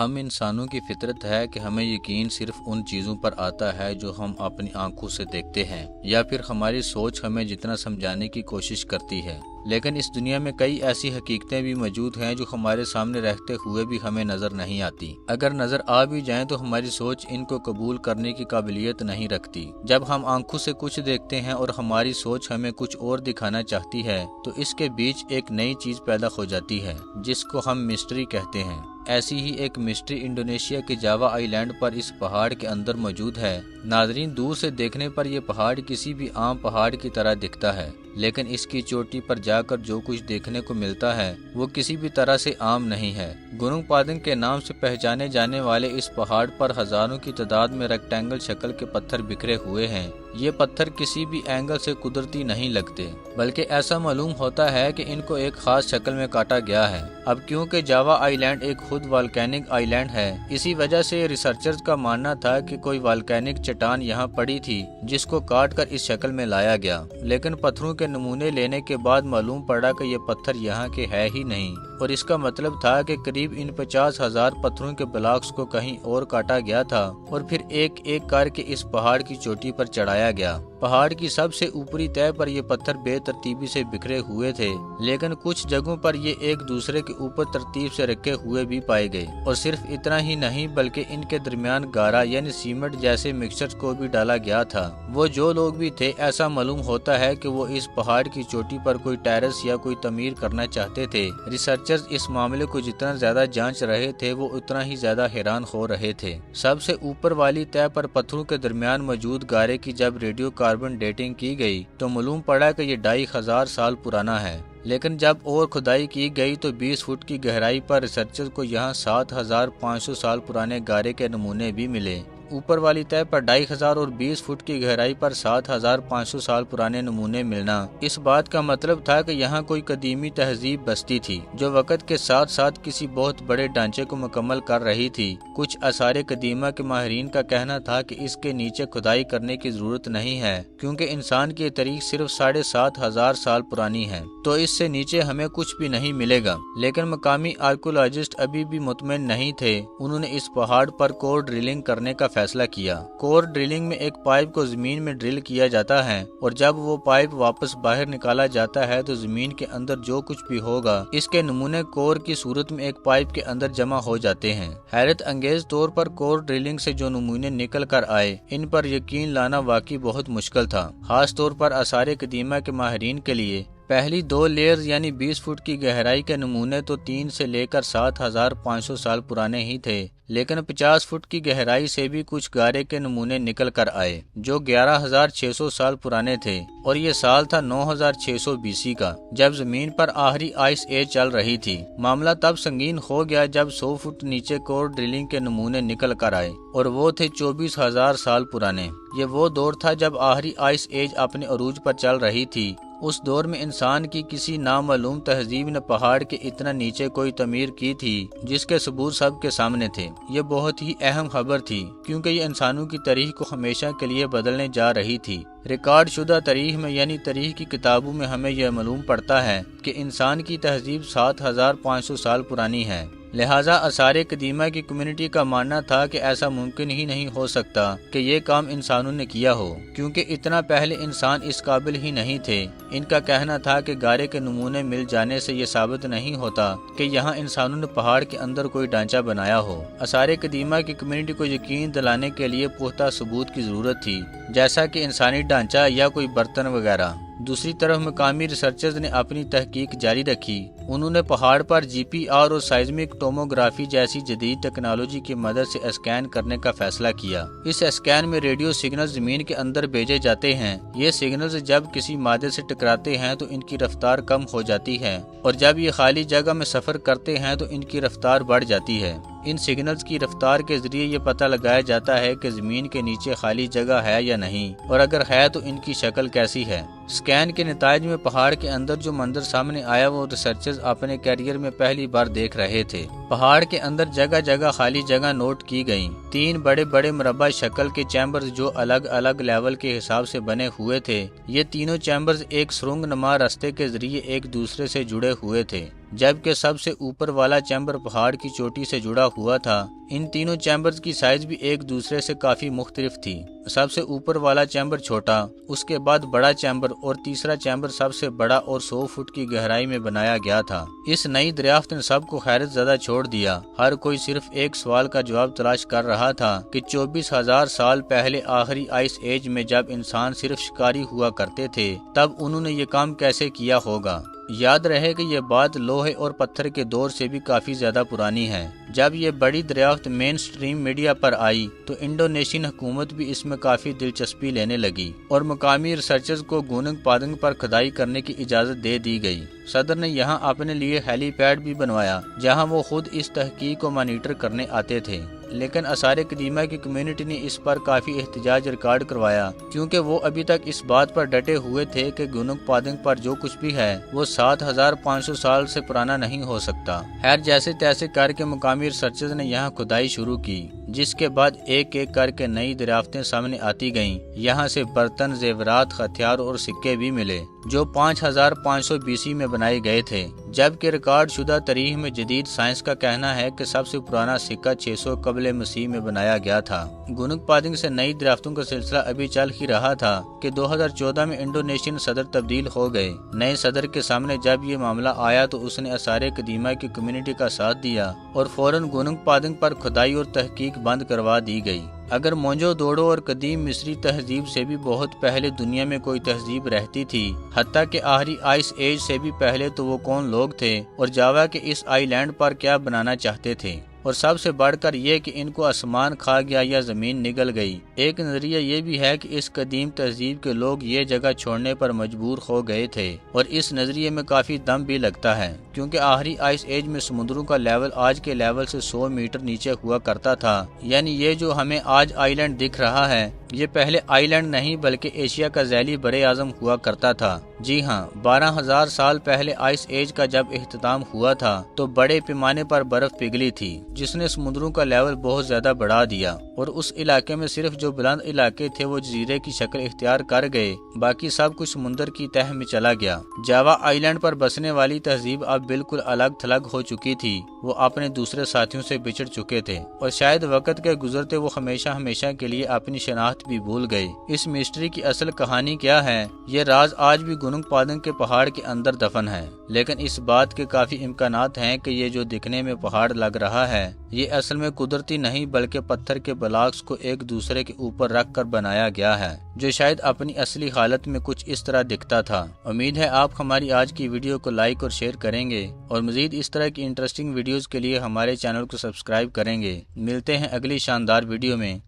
ہم انسانوں کی فطرت ہے کہ ہمیں یقین صرف ان چیزوں پر آتا ہے جو ہم اپنی آنکھوں سے دیکھتے ہیں یا پھر ہماری سوچ ہمیں جتنا سمجھانے کی کوشش کرتی ہے۔ لیکن اس دنیا میں کئی ایسی حقیقتیں بھی موجود ہیں جو ہمارے سامنے رہتے ہوئے بھی ہمیں نظر نہیں آتی۔ اگر نظر آ بھی جائیں تو ہماری سوچ ان کو قبول کرنے کی قابلیت نہیں رکھتی۔ جب ہم آنکھوں سے کچھ دیکھتے ہیں اور ہماری سوچ ہمیں کچھ اور دکھانا چاہتی ہے تو اس کے بیچ ایک نئی چیز پیدا ہو جاتی ہے جس کو ہم مسٹری کہتے ہیں۔ ایسی ہی ایک مسٹری انڈونیشیا کے جاوا آئی لینڈ پر اس پہاڑ کے اندر موجود ہے۔ ناظرین، دور سے دیکھنے پر یہ پہاڑ کسی بھی عام پہاڑ کی طرح دکھتا ہے، لیکن اس کی چوٹی پر جا کر جو کچھ دیکھنے کو ملتا ہے وہ کسی بھی طرح سے عام نہیں ہے۔ گرونگ پادنگ کے نام سے پہچانے جانے والے اس پہاڑ پر ہزاروں کی تعداد میں ریکٹینگل شکل کے پتھر بکھرے ہوئے ہیں۔ یہ پتھر کسی بھی اینگل سے قدرتی نہیں لگتے، بلکہ ایسا معلوم ہوتا ہے کہ ان کو ایک خاص شکل میں کاٹا گیا ہے۔ اب کیونکہ جاوا آئی لینڈ ایک خود والکینک آئی لینڈ ہے، اسی وجہ سے ریسرچرز کا ماننا تھا کہ کوئی والکینک چٹان یہاں پڑی تھی جس کو کاٹ کر اس شکل میں لایا گیا، لیکن پتھروں کے نمونے لینے کے بعد معلوم پڑا کہ یہ پتھر یہاں کے ہے ہی نہیں، اور اس کا مطلب تھا کہ قریب ان 50,000 پتھروں کے بلاکس کو کہیں اور کاٹا گیا تھا اور پھر ایک ایک کر کے اس پہاڑ کی چوٹی پر چڑھایا گیا۔ پہاڑ کی سب سے اوپری تہہ پر یہ پتھر بے ترتیبی سے بکھرے ہوئے تھے، لیکن کچھ جگہوں پر یہ ایک دوسرے کے اوپر ترتیب سے رکھے ہوئے بھی پائے گئے، اور صرف اتنا ہی نہیں بلکہ ان کے درمیان گارا یعنی سیمنٹ جیسے مکسچر کو بھی ڈالا گیا تھا۔ وہ جو لوگ بھی تھے، ایسا معلوم ہوتا ہے کہ وہ اس پہاڑ کی چوٹی پر کوئی ٹیرس یا کوئی تعمیر کرنا چاہتے تھے۔ ریسرچرز اس معاملے کو جتنا زیادہ جانچ رہے تھے وہ اتنا ہی زیادہ حیران ہو رہے تھے۔ سب سے اوپر والی تہہ پر پتھروں کے درمیان موجود گارے کی جب ریڈیو کاربن ڈیٹنگ کی گئی تو معلوم پڑا کہ یہ 2500 سال پرانا ہے، لیکن جب اور کھدائی کی گئی تو 20 فٹ کی گہرائی پر ریسرچرز کو یہاں 7500 سال پرانے گارے کے نمونے بھی ملے۔ اوپر والی تہہ پر 2500 اور 20 فٹ کی گہرائی پر 7500 سال پرانے نمونے ملنا اس بات کا مطلب تھا کہ یہاں کوئی قدیمی تہذیب بستی تھی جو وقت کے ساتھ ساتھ کسی بہت بڑے ڈھانچے کو مکمل کر رہی تھی۔ کچھ آثار قدیمہ کے ماہرین کا کہنا تھا کہ اس کے نیچے کھدائی کرنے کی ضرورت نہیں ہے کیونکہ انسان کی تاریخ صرف 7500 سال پرانی ہے، تو اس سے نیچے ہمیں کچھ بھی نہیں ملے گا۔ لیکن مقامی آرکیولوجسٹ ابھی بھی مطمئن نہیں تھے۔ انہوں نے اس پہاڑ پر کور ڈرلنگ کرنے کا فیصلہ کیا۔ کور ڈرلنگ میں ایک پائپ کو زمین میں ڈرل کیا جاتا ہے اور جب وہ پائپ واپس باہر نکالا جاتا ہے تو زمین کے اندر جو کچھ بھی ہوگا اس کے نمونے کور کی صورت میں ایک پائپ کے اندر جمع ہو جاتے ہیں۔ حیرت انگیز طور پر کور ڈرلنگ سے جو نمونے نکل کر آئے ان پر یقین لانا واقعی بہت مشکل تھا، خاص طور پر آثار قدیمہ کے ماہرین کے لیے۔ پہلی 2 لیئرز یعنی 20 فٹ کی گہرائی کے نمونے تو 3 سے لے کر 7500 سال پرانے ہی تھے، لیکن 50 فٹ کی گہرائی سے بھی کچھ گارے کے نمونے نکل کر آئے جو 11600 سال پرانے تھے، اور یہ سال تھا 9600 BC کا جب زمین پر آخری آئس ایج چل رہی تھی۔ معاملہ تب سنگین ہو گیا جب 100 فٹ نیچے کور ڈرلنگ کے نمونے نکل کر آئے اور وہ تھے 24000 سال پرانے۔ یہ وہ دور تھا جب آخری آئس ایج اپنے عروج پر چل رہی تھی۔ اس دور میں انسان کی کسی نامعلوم تہذیب نے پہاڑ کے اتنا نیچے کوئی تعمیر کی تھی جس کے ثبوت سب کے سامنے تھے۔ یہ بہت ہی اہم خبر تھی کیونکہ یہ انسانوں کی تاریخ کو ہمیشہ کے لیے بدلنے جا رہی تھی۔ ریکارڈ شدہ تاریخ میں یعنی تاریخ کی کتابوں میں ہمیں یہ معلوم پڑتا ہے کہ انسان کی تہذیب 7500 سال پرانی ہے۔ لہٰذا آثار قدیمہ کی کمیونٹی کا ماننا تھا کہ ایسا ممکن ہی نہیں ہو سکتا کہ یہ کام انسانوں نے کیا ہو، کیونکہ اتنا پہلے انسان اس قابل ہی نہیں تھے۔ ان کا کہنا تھا کہ گارے کے نمونے مل جانے سے یہ ثابت نہیں ہوتا کہ یہاں انسانوں نے پہاڑ کے اندر کوئی ڈھانچہ بنایا ہو۔ آثار قدیمہ کی کمیونٹی کو یقین دلانے کے لیے پختہ ثبوت کی ضرورت تھی، جیسا کہ انسانی ڈھانچہ یا کوئی برتن وغیرہ۔ دوسری طرف مقامی ریسرچرز نے اپنی تحقیق جاری رکھی۔ انہوں نے پہاڑ پر GPR اور سائزمک ٹوموگرافی جیسی جدید ٹیکنالوجی کی مدد سے اسکین کرنے کا فیصلہ کیا۔ اس اسکین میں ریڈیو سگنلز زمین کے اندر بھیجے جاتے ہیں۔ یہ سگنلز جب کسی مادے سے ٹکراتے ہیں تو ان کی رفتار کم ہو جاتی ہے، اور جب یہ خالی جگہ میں سفر کرتے ہیں تو ان کی رفتار بڑھ جاتی ہے۔ ان سگنلز کی رفتار کے ذریعے یہ پتہ لگایا جاتا ہے کہ زمین کے نیچے خالی جگہ ہے یا نہیں، اور اگر ہے تو ان کی شکل کیسی ہے۔ اسکین کے نتائج میں پہاڑ کے اندر جو منظر سامنے آیا وہ ریسرچرز اپنے کیریئر میں پہلی بار دیکھ رہے تھے۔ پہاڑ کے اندر جگہ جگہ خالی جگہ نوٹ کی گئیں۔ 3 بڑے بڑے مربع شکل کے چیمبرز جو الگ الگ لیول کے حساب سے بنے ہوئے تھے۔ یہ تینوں چیمبرز ایک سرنگ نما راستے کے ذریعے ایک دوسرے سے جڑے ہوئے تھے، جبکہ سب سے اوپر والا چیمبر پہاڑ کی چوٹی سے جڑا ہوا تھا۔ ان تینوں چیمبرز کی سائز بھی ایک دوسرے سے کافی مختلف تھی۔ سب سے اوپر والا چیمبر چھوٹا، اس کے بعد بڑا چیمبر اور تیسرا چیمبر سب سے بڑا اور 100 فٹ کی گہرائی میں بنایا گیا تھا۔ اس نئی دریافت نے سب کو حیرت زدہ چھوڑ دیا۔ ہر کوئی صرف ایک سوال کا جواب تلاش کر رہا تھا کہ 24,000 سال پہلے آخری آئس ایج میں جب انسان صرف شکاری ہوا کرتے تھے تب انہوں نے یہ کام کیسے کیا ہوگا۔ یاد رہے کہ یہ بات لوہے اور پتھر کے دور سے بھی کافی زیادہ پرانی ہے۔ جب یہ بڑی دریافت مین سٹریم میڈیا پر آئی تو انڈونیشین حکومت بھی اس میں کافی دلچسپی لینے لگی اور مقامی ریسرچرز کو گوننگ پادنگ پر کھدائی کرنے کی اجازت دے دی گئی۔ صدر نے یہاں اپنے لیے ہیلی پیڈ بھی بنوایا جہاں وہ خود اس تحقیق کو مانیٹر کرنے آتے تھے، لیکن آثار قدیمہ کی کمیونٹی نے اس پر کافی احتجاج ریکارڈ کروایا کیونکہ وہ ابھی تک اس بات پر ڈٹے ہوئے تھے کہ گوننگ پادنگ پر جو کچھ بھی ہے وہ 7,500 سال سے پرانا نہیں ہو سکتا۔ خیر جیسے تیسے کر کے مقامی ریسرچرز نے یہاں کھدائی شروع کی، جس کے بعد ایک ایک کر کے نئی دریافتیں سامنے آتی گئیں۔ یہاں سے برتن، زیورات، ہتھیار اور سکے بھی ملے جو 5,500 BC میں بنائے گئے تھے، جبکہ ریکارڈ شدہ تاریخ میں جدید سائنس کا کہنا ہے کہ سب سے پرانا سکہ 600 قبل مسیح میں بنایا گیا تھا۔ گوننگ پادنگ سے نئی دریافتوں کا سلسلہ ابھی چل ہی رہا تھا کہ 2014 میں انڈونیشین صدر تبدیل ہو گئے۔ نئے صدر کے سامنے جب یہ معاملہ آیا تو اس نے آثار قدیمہ کی کمیونٹی کا ساتھ دیا اور فوراً گوننگ پادنگ پر کھدائی اور تحقیق بند کروا دی گئی۔ اگر مونجو دوڑو اور قدیم مصری تہذیب سے بھی بہت پہلے دنیا میں کوئی تہذیب رہتی تھی، حتیٰ کہ آخری آئس ایج سے بھی پہلے، تو وہ کون لوگ تھے اور جاوا کے اس آئی لینڈ پر کیا بنانا چاہتے تھے، اور سب سے بڑھ کر یہ کہ ان کو آسمان کھا گیا یا زمین نگل گئی۔ ایک نظریہ یہ بھی ہے کہ اس قدیم تہذیب کے لوگ یہ جگہ چھوڑنے پر مجبور ہو گئے تھے، اور اس نظریے میں کافی دم بھی لگتا ہے کیونکہ آخری آئس ایج میں سمندروں کا لیول آج کے لیول سے 100 میٹر نیچے ہوا کرتا تھا۔ یعنی یہ جو ہمیں آج آئی لینڈ دکھ رہا ہے یہ پہلے آئی لینڈ نہیں بلکہ ایشیا کا ذیلی بر اعظم ہوا کرتا تھا۔ جی ہاں، 12,000 سال پہلے آئس ایج کا جب اختتام ہوا تھا تو بڑے پیمانے پر برف پگھلی تھی جس نے سمندروں کا لیول بہت زیادہ بڑھا دیا، اور اس علاقے میں صرف جو بلند علاقے تھے وہ جزیرے کی شکل اختیار کر گئے، باقی سب کچھ سمندر کی تہہ میں چلا گیا۔ جاوا آئی لینڈ پر بسنے والی تہذیب اب بالکل الگ تھلگ ہو چکی تھی، وہ اپنے دوسرے ساتھیوں سے بچھڑ چکے تھے اور شاید وقت کے گزرتے وہ ہمیشہ کے لیے اپنی شناخت بھی بھول گئے۔ اس مسٹری کی اصل کہانی کیا ہے، یہ راز آج بھی گوننگ پادنگ کے پہاڑ کے اندر دفن ہے، لیکن اس بات کے کافی امکانات ہیں کہ یہ جو دکھنے میں پہاڑ لگ رہا ہے یہ اصل میں قدرتی نہیں بلکہ پتھر کے بلاکس کو ایک دوسرے کے اوپر رکھ کر بنایا گیا ہے، جو شاید اپنی اصلی حالت میں کچھ اس طرح دکھتا تھا۔ امید ہے آپ ہماری آج کی ویڈیو کو لائک اور شیئر کریں گے اور مزید اس طرح کی انٹرسٹنگ ویڈیوز کے لیے ہمارے چینل کو سبسکرائب کریں گے۔ ملتے ہیں اگلی شاندار ویڈیو میں،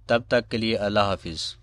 تب تک کے لیے اللہ حافظ۔